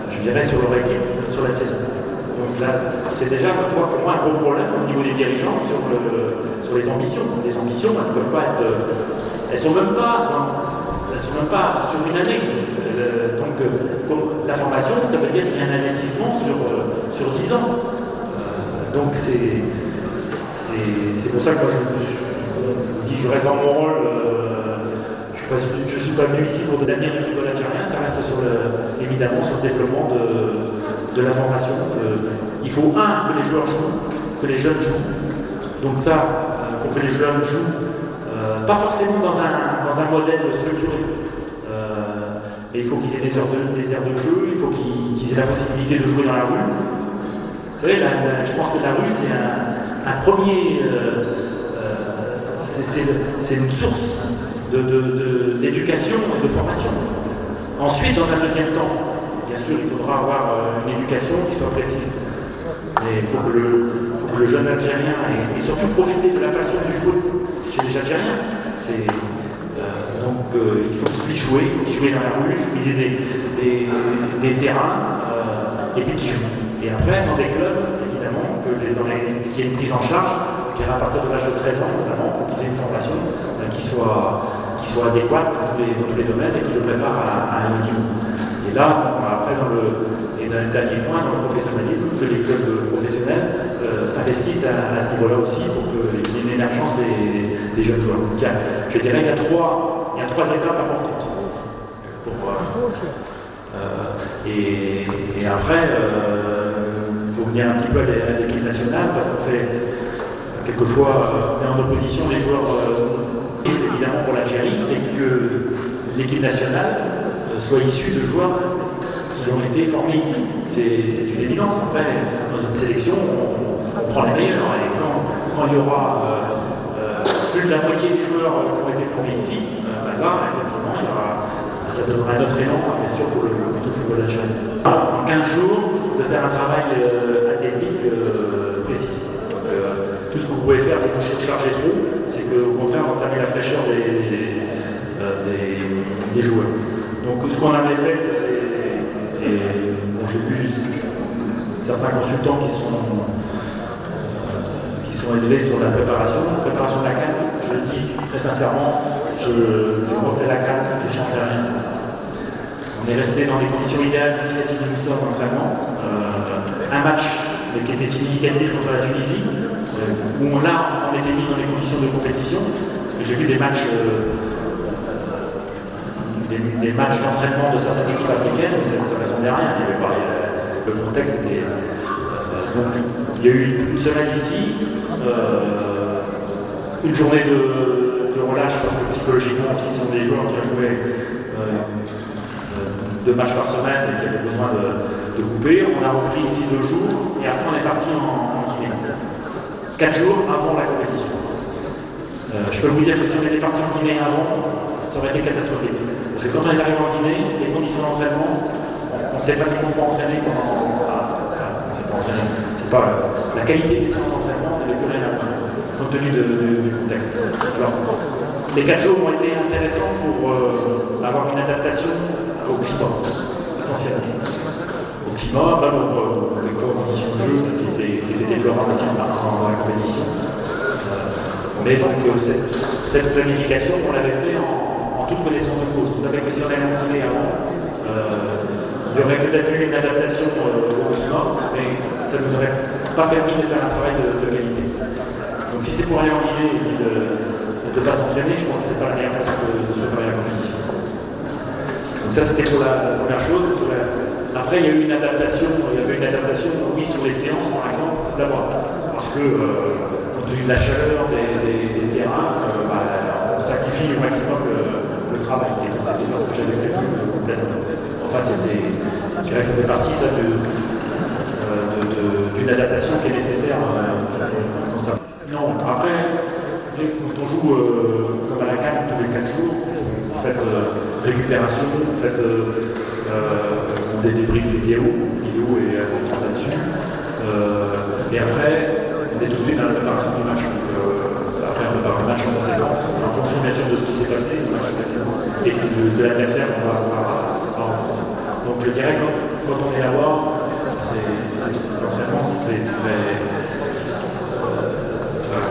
je dirais, sur leur équipe, sur la saison. Donc là, c'est déjà pour moi un gros problème au niveau des dirigeants sur les ambitions. Les ambitions, elles ne peuvent pas être. Elles ne sont même pas sur une année. Donc la formation, ça veut dire qu'il y a un investissement sur 10 ans. Donc c'est pour ça que moi je vous dis, je reste dans mon rôle. Je ne suis pas venu ici pour de l'avenir du football algérien, ça reste évidemment sur le développement de la formation. Il faut que les joueurs jouent, que les jeunes jouent. Donc ça, pour que les jeunes jouent, pas forcément dans un modèle structuré. Mais il faut qu'ils aient des aires de jeu, il faut qu'ils aient la possibilité de jouer dans la rue. Vous savez, je pense que la rue, c'est un premier... c'est une source d'éducation et de formation. Ensuite, dans un deuxième temps, bien sûr, il faudra avoir une éducation qui soit précise. Mais il faut que le jeune Algérien et surtout profiter de la passion du foot chez les Algériens. Donc il faut qu'ils puissent jouer, il faut qu'ils jouent dans la rue, il faut qu'ils aient des terrains et puis qu'ils jouent. Et après, dans des clubs, évidemment, qu'il y ait une prise en charge, je dirais à partir de l'âge de 13 ans notamment, pour qu'ils aient une formation qui soit adéquate dans tous les domaines et qui le prépare à un haut niveau. Et là, après, dans le dernier point, dans le professionnalisme, que les clubs professionnels s'investissent à ce niveau-là aussi pour qu'il y ait une émergence des jeunes joueurs. Donc, je dirais qu'il y a trois étapes importantes. Et après, pour venir un petit peu à l'équipe nationale, parce qu'on fait quelquefois, on met en opposition les joueurs, évidemment pour l'Algérie, c'est que l'équipe nationale soit issue de joueurs qui ont été formés ici. C'est une évidence. Après, dans une sélection, on prend les meilleurs. Et quand il y aura plus de la moitié des joueurs qui ont été formés ici, là, effectivement, ça donnera un autre élan, bien sûr, pour le football algérien. En 15 jours, de faire un travail athlétique précis. Donc, tout ce que vous pouvez faire, si vous chargez trop, c'est qu'au contraire, d'entamer la fraîcheur des joueurs. Donc, ce qu'on avait fait, j'ai vu certains consultants qui sont élevés sur la préparation de la CAN. Je le dis très sincèrement, je refais la CAN, je ne changerai rien. On est resté dans les conditions idéales ici à Sidi Moussa en entraînement. Un match qui était significatif contre la Tunisie, où là on était mis dans les conditions de compétition, parce que j'ai vu des matchs d'entraînement de certaines équipes africaines où ça ne ressemblait à rien. Le contexte était. Donc il y a eu une semaine ici, une journée de relâche parce que psychologiquement, s'ils sont des joueurs qui ont joué 2 matchs par semaine et qui avaient besoin de couper, on a repris ici 2 jours et après on est parti en Guinée. 4 jours avant la compétition. Je peux vous dire que si on était parti en Guinée avant, ça aurait été catastrophique. Parce que quand on est arrivé en Guinée, les conditions d'entraînement, on ne s'est pratiquement pas entraîné pendant. Enfin, on ne s'est pas entraîné. C'est pas la qualité des séances d'entraînement n'avait plus rien à voir, compte tenu du contexte. Alors, les 4 jours ont été intéressants pour avoir une adaptation au climat, essentiellement. Au climat, pas des conditions de jeu qui étaient déplorables aussi dans la compétition. Mais donc, cette planification, on l'avait fait en toute connaissance de cause. On savait que si on allait en Guinée avant, il y aurait peut-être eu une adaptation au climat, mais ça ne nous aurait pas permis de faire un travail de qualité. Donc si c'est pour aller en Guinée et de ne pas s'entraîner, je pense que ce n'est pas la meilleure façon de se préparer à la compétition. Donc ça c'était pour la première chose. Après il y a eu une adaptation, oui, sur les séances par exemple, là-bas. Parce que compte tenu de la chaleur des terrains, on sacrifie au maximum le travail. Et donc c'était pas ce que j'avais prévu complètement. Enfin, je dirais que ça fait partie d'une adaptation qui est nécessaire constamment. Non, après, quand on joue comme à la CAN tous les 4 jours, vous faites récupération, vous faites des débriefs vidéo et là-dessus. Et après, on est tout de suite dans la préparation du match. Après, on prépare le match en conséquence, en fonction bien sûr de ce qui s'est passé, le match précédent, et de l'adversaire qu'on va avoir. Donc je dirais que quand on est là-bas, l'entraînement c'était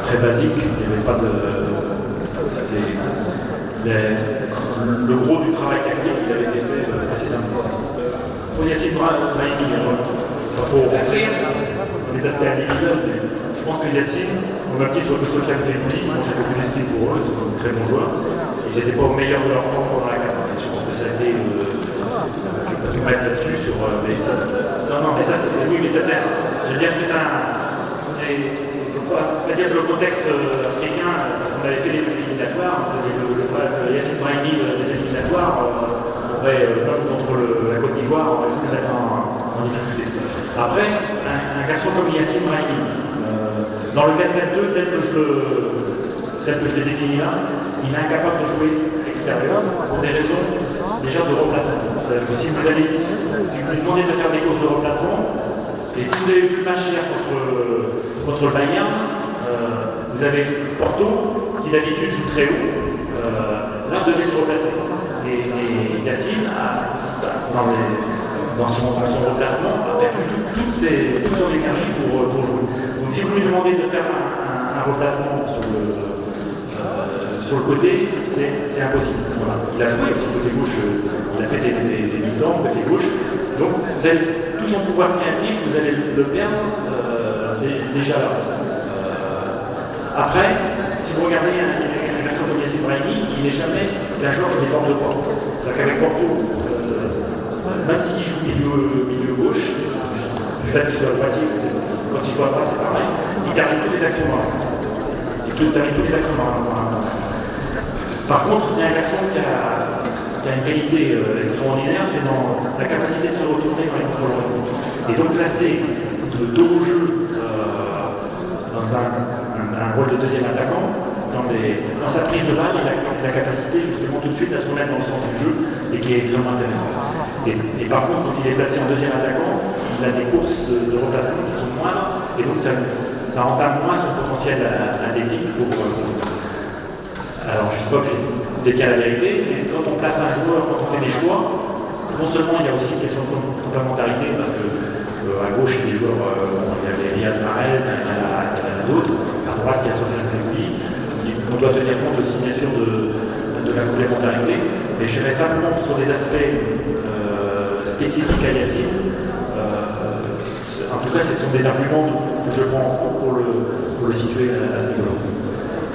très basique, il n'y avait pas de. Le gros du travail technique il avait été fait précédemment. Pour Yassine Brahimi, pas trop les aspects individuels, mais je pense que Yassine, au même titre que Sofiane Feghouli, moi j'ai beaucoup d'estime pour eux, c'est un très bon joueur. Ils n'étaient pas au meilleur de leur forme pendant la 4 ans. Je pense que ça a été. Je peux pas tout mettre là-dessus sur. Mais ça, non, mais ça, oui, mais c'était. Je veux dire, c'est un. Il ne faut pas dire que le contexte africain, parce qu'on avait fait les éliminatoires, Yassine Brahimi, les éliminatoires, même contre la Côte d'Ivoire, on aurait pu le mettre en difficulté. Après, un garçon comme Yassine Brahimi, dans le 4-4-2 tel que je l'ai défini là, il est incapable de jouer extérieur pour des raisons déjà de remplacement. C'est-à-dire que si vous lui demandez de faire des courses de remplacement, et si vous avez vu le match hier contre le Bayern, vous avez Porto, qui d'habitude joue très haut, là devait se replacer. Et Yassine, dans son remplacement, a perdu toute son énergie pour jouer. Donc si vous lui demandez de faire un remplacement sur le côté, c'est impossible. Voilà. Il a joué aussi côté gauche, il a fait des mi-temps côté gauche. Donc vous avez tout son pouvoir créatif, vous allez le perdre déjà là. Après, si vous regardez un garçon comme Yassine Brahimi, c'est un joueur qui déborde le port. C'est-à-dire qu'avec Porto, même s'il joue milieu gauche, du fait qu'il soit à droitier, quand il joue à droite c'est pareil, il termine toutes les actions dans l'axe. Par contre, c'est un garçon qui a une qualité extraordinaire, c'est dans la capacité de se retourner dans les contrôles rythmiques. Et donc placer le dos au jeu dans un rôle de deuxième attaquant, dans sa prise de balle, il a la capacité justement tout de suite à se remettre dans le sens du jeu et qui est extrêmement intéressant. Et par contre, quand il est placé en deuxième attaquant, il a des courses de remplacement qui sont moindres et donc ça entame moins son potentiel athlétique pour jouer. Alors je ne dis pas que je détiens la vérité, mais quand on place un joueur, quand on fait des choix, non seulement il y a aussi une question de complémentarité, parce que à gauche il y a des joueurs, il y a Riyad Mahrez, il y en a d'autres, à droite il y a Sofiane Feghouli, on doit tenir compte aussi bien sûr de la complémentarité, mais je dirais simplement sur des aspects spécifiques à Yassine, en tout cas ce sont des arguments que je prends en compte pour le situer à ce niveau-là.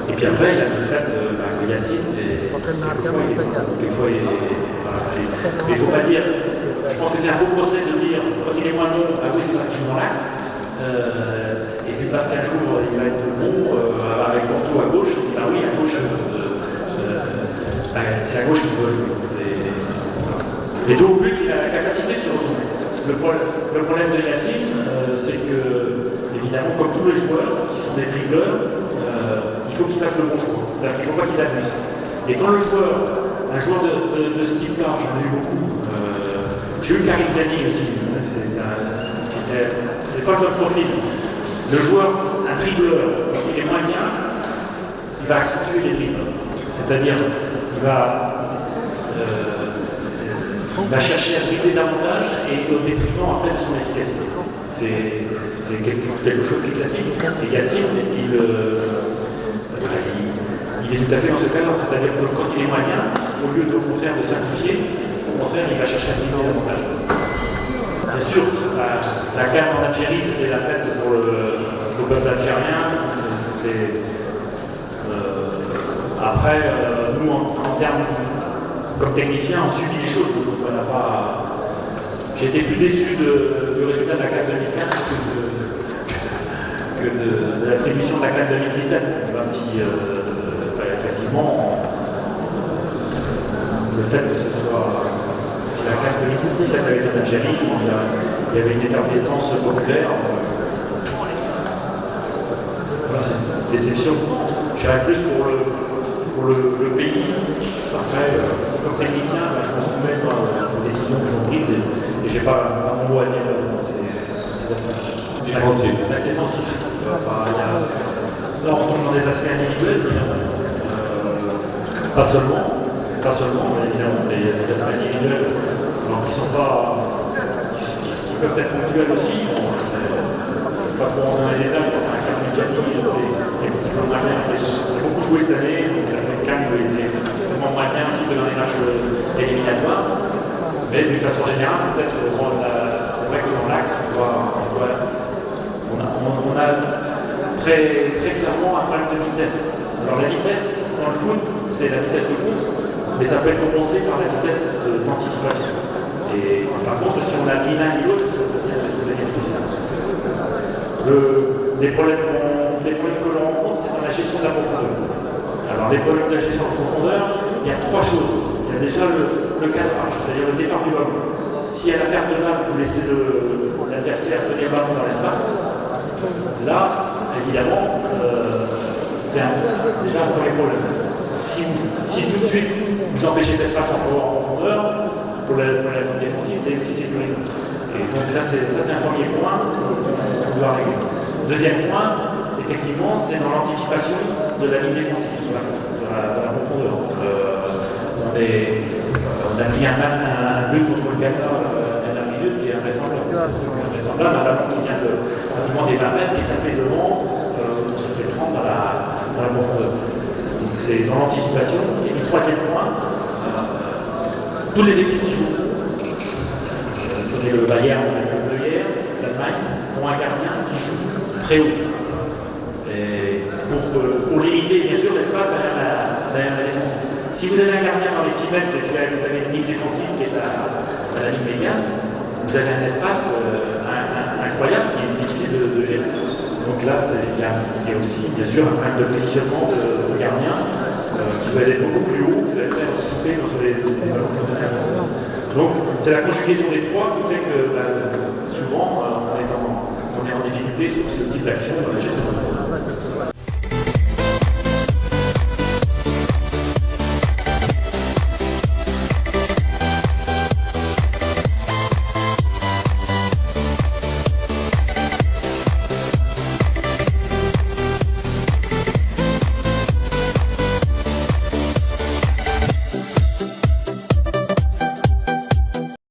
Et puis après, il y a le fait que Yassine, quelquefois, mais il ne faut pas dire, je pense que c'est un faux procès de dire, quand il est moins bon, oui, c'est parce qu'il joue dans l'axe, et puis parce qu'un jour, il va être bon, avec Porto à gauche, oui, à gauche, c'est à gauche qu'il doit jouer. Et donc, au but, il a la capacité de se retourner. Le problème de Yassine, c'est que, évidemment, comme tous les joueurs qui sont des dribbleurs, il faut qu'il fasse le bon choix. C'est-à-dire qu'il ne faut pas qu'il abuse. Et quand un joueur de ce type-là, j'en ai eu beaucoup, j'ai eu Karim Zani aussi, c'est pas notre profil. Le joueur, un dribbleur, quand il est moins bien, il va accentuer les dribbles. C'est-à-dire, il va chercher à dribbler davantage et au détriment après de son efficacité. C'est quelque chose qui est classique. Et Yassine, il est tout à fait dans ce cas-là. C'est-à-dire que quand il est moins bien, au lieu au contraire de simplifier, au contraire, il va chercher à dribbler davantage. Bien sûr, la CAN en Algérie, c'était la fête pour le peuple algérien. Après, nous, en termes comme technicien, on subit les choses. Donc on n'a pas. J'ai été plus déçu du résultat de la CAN 2015 que de l'attribution de la CAN 2017, même si effectivement le fait que ce soit si la CAN 2017 avait été en Algérie, il y avait une effervescence populaire. Voilà, c'est une déception. J'irais plus pour le pays. Après, comme technicien, je me soumets aux décisions qu'ils ont prises et je n'ai pas mon mot à dire dans ces aspects. L'axe défensif. Là, on tombe dans des aspects individuels, pas seulement, mais évidemment, des aspects individuels. alors qui sont pas, qui peuvent être ponctuels aussi. Bon, pas trop rentrer dans les détails, enfin, un Calme Gianni, des petits peu moins bien. Il a beaucoup joué cette année, donc il a fait Calme, il était vraiment moins bien aussi que dans les matchs éliminatoires. Mais d'une façon générale, peut-être, c'est vrai que dans l'axe, on a très, très clairement un problème de vitesse. Alors la vitesse dans le foot, c'est la vitesse de course, mais ça peut être compensé par la vitesse d'anticipation. Et par contre, si on a ni l'un ni l'autre, ça devient difficile. Les problèmes que l'on rencontre, c'est dans la gestion de la profondeur. Alors les problèmes de la gestion de la profondeur, il y a trois choses. Il y a déjà le cadrage, c'est-à-dire le départ du ballon. Si à la perte de balle, vous laissez l'adversaire tenir le ballon dans l'espace, là, évidemment, c'est déjà un premier problème. Si tout de suite vous empêchez cette passe en profondeur, pour la ligne défensive, c'est aussi sécurisant. Et donc ça c'est un premier point qu'on doit régler. Deuxième point, effectivement, c'est dans l'anticipation de la ligne défensive sur la profondeur. On a pris un but contre le Ghana à la minute qui est invraisemblable. Un ballon qui vient pratiquement des 20 mètres, qui est tapé devant, on se fait prendre dans la profondeur. Donc c'est dans l'anticipation. Et puis troisième point, toutes les équipes qui jouent, prenez le Bayern, l'Allemagne, ont un gardien qui joue très haut. Et pour limiter bien sûr l'espace derrière la défense. Si vous avez un gardien dans les 6 mètres et si vous avez une ligne défensive qui est à la ligne médiane, vous avez un espace incroyable qui est difficile de gérer. Donc là, il y a aussi bien sûr un problème de positionnement de gardien qui doit être beaucoup plus haut, qui doit être anticipé sur les ballons qui sont donnés à la. Donc c'est la conjugaison des trois qui fait que souvent on est en difficulté sur ce type d'action dans la gestion de la.